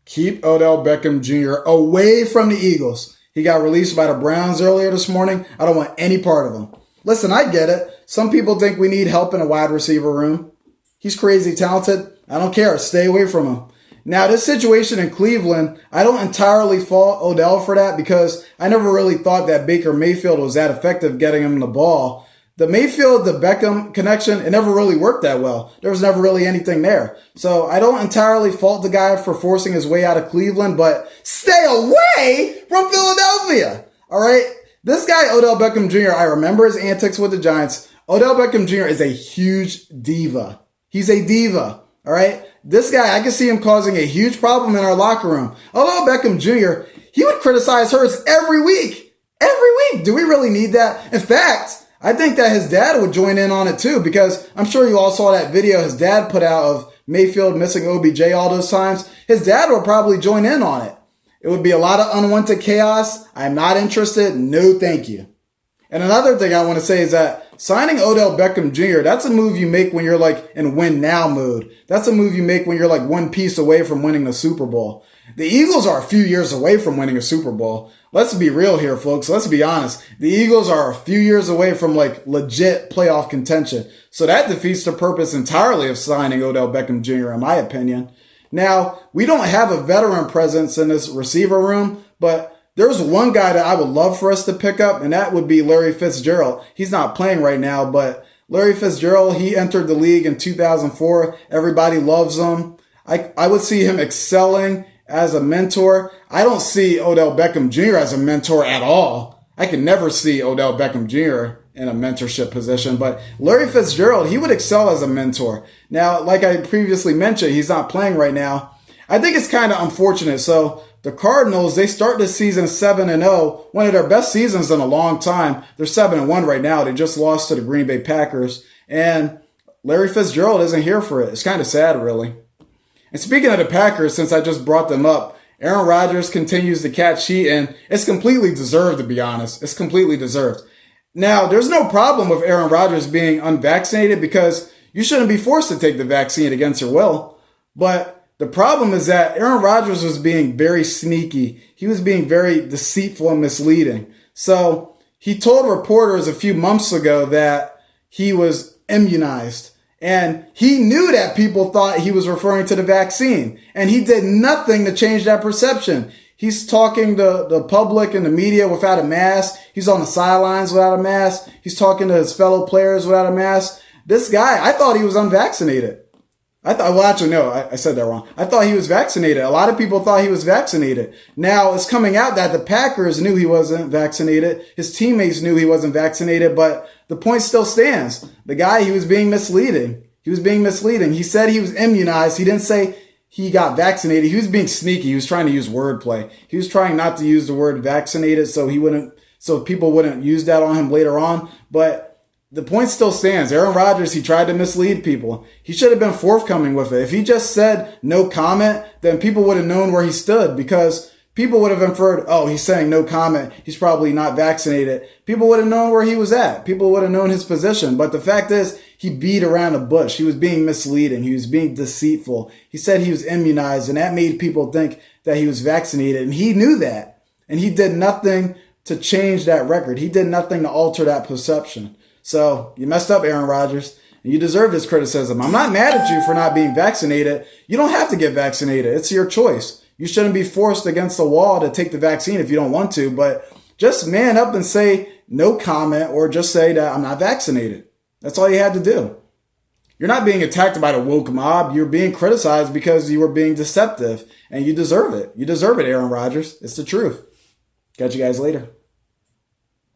Keep Odell Beckham Jr. away from the Eagles. He got released by the Browns earlier this morning. I don't want any part of him. Listen, I get it. Some people think we need help in a wide receiver room. He's crazy talented. I don't care. Stay away from him. Now, this situation in Cleveland, I don't entirely fault Odell for that because I never really thought that Baker Mayfield was that effective getting him the ball. The Mayfield to Beckham connection, it never really worked that well. There was never really anything there. So I don't entirely fault the guy for forcing his way out of Cleveland, but stay away from Philadelphia. All right? This guy, Odell Beckham Jr., I remember his antics with the Giants. Odell Beckham Jr. is a huge diva. He's a diva. All right? This guy, I can see him causing a huge problem in our locker room. Odell Beckham Jr., he would criticize hers every week. Every week. Do we really need that? In fact, I think that his dad would join in on it too, because I'm sure you all saw that video his dad put out of Mayfield missing OBJ all those times. His dad would probably join in on it. It would be a lot of unwanted chaos. I'm not interested. No, thank you. And another thing I want to say is that signing Odell Beckham Jr., that's a move you make when you're like in win now mode. That's a move you make when you're like one piece away from winning the Super Bowl. The Eagles are a few years away from winning a Super Bowl. Let's be real here, folks. Let's be honest. The Eagles are a few years away from like legit playoff contention. So that defeats the purpose entirely of signing Odell Beckham Jr., in my opinion. Now, we don't have a veteran presence in this receiver room, but there's one guy that I would love for us to pick up, and that would be Larry Fitzgerald. He's not playing right now, but Larry Fitzgerald, he entered the league in 2004. Everybody loves him. I would see him excelling as a mentor. I don't see Odell Beckham Jr. as a mentor at all. I can never see Odell Beckham Jr. in a mentorship position, but Larry Fitzgerald, he would excel as a mentor. Now, like I previously mentioned, he's not playing right now. I think it's kind of unfortunate. So the Cardinals, they start this season 7-0, one of their best seasons in a long time. They're 7-1 right now. They just lost to the Green Bay Packers, and Larry Fitzgerald isn't here for it. It's kind of sad, really. And speaking of the Packers, since I just brought them up, Aaron Rodgers continues to catch heat, and it's completely deserved, to be honest. It's completely deserved. Now, there's no problem with Aaron Rodgers being unvaccinated because you shouldn't be forced to take the vaccine against your will. But the problem is that Aaron Rodgers was being very sneaky. He was being very deceitful and misleading. So he told reporters a few months ago that he was immunized. And he knew that people thought he was referring to the vaccine. And he did nothing to change that perception. He's talking to the public and the media without a mask. He's on the sidelines without a mask. He's talking to his fellow players without a mask. This guy, I thought he was unvaccinated. I said that wrong. I thought he was vaccinated. A lot of people thought he was vaccinated. Now it's coming out that the Packers knew he wasn't vaccinated. His teammates knew he wasn't vaccinated, but the point still stands. The guy, he was being misleading. He was being misleading. He said he was immunized. He didn't say he got vaccinated. He was being sneaky. He was trying to use wordplay. He was trying not to use the word vaccinated so people wouldn't use that on him later on. But the point still stands. Aaron Rodgers, he tried to mislead people. He should have been forthcoming with it. If he just said no comment, then people would have known where he stood because people would have inferred, oh, he's saying no comment. He's probably not vaccinated. People would have known where he was at. People would have known his position. But the fact is, he beat around the bush. He was being misleading. He was being deceitful. He said he was immunized, and that made people think that he was vaccinated. And he knew that. And he did nothing to change that record. He did nothing to alter that perception. So you messed up, Aaron Rodgers, and you deserve this criticism. I'm not mad at you for not being vaccinated. You don't have to get vaccinated. It's your choice. You shouldn't be forced against the wall to take the vaccine if you don't want to, but just man up and say no comment or just say that I'm not vaccinated. That's all you had to do. You're not being attacked by the woke mob. You're being criticized because you were being deceptive, and you deserve it. You deserve it, Aaron Rodgers. It's the truth. Catch you guys later.